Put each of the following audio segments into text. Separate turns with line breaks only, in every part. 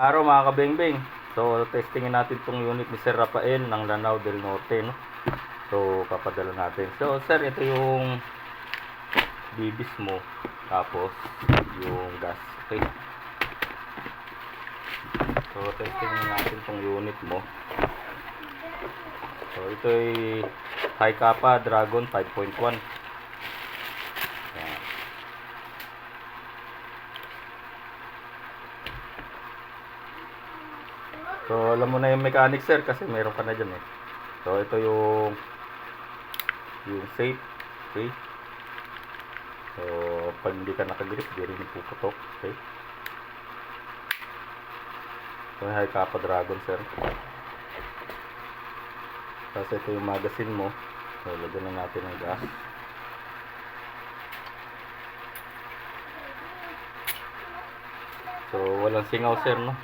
Araw mga kabengbeng. So testingin natin tong unit ni Sir Rafael ng Lanao del Norte, no. So papadala natin. So sir, ito yung bibis mo, tapos yung gas. Okay. So testingin natin tong unit mo. So ito ay High Kappa Dragon 5.1. So alam mo na yung mechanic sir kasi meron ka na dyan eh. So ito yung safe. Okay. So pag hindi ka nakagrip, di rin puputok. Okay. So High Kappa Dragon sir. Kasi ito yung magazine mo. So lagyan na natin ng gas. So walang singaw sir, no.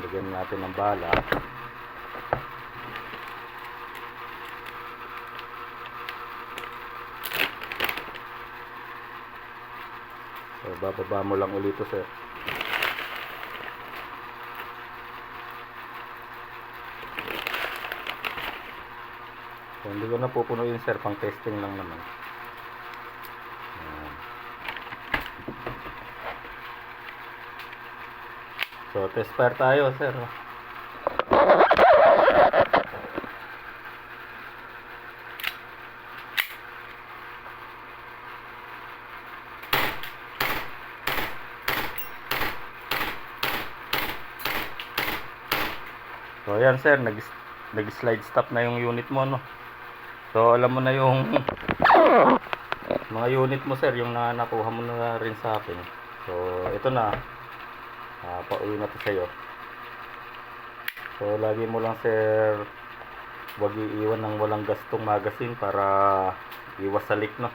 Lagyan natin ng bala. So bababa mo lang ulit ito sir. So hindi ko na pupunuin sir, pang testing lang naman. So test fire tayo sir. So ayan sir, nag-slide stop na yung unit mo, no. So alam mo na yung mga unit mo sir, yung nakuha mo na rin sa akin. So ito na, pauwi na to sa'yo. So lagi mo lang sir, huwag iiwan ng walang gastong magazine para iwas sa leak, no.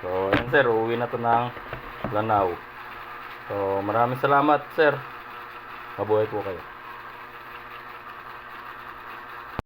So ayan sir, uuwi na to ng Lanao. So maraming salamat sir, mabuhay po kayo.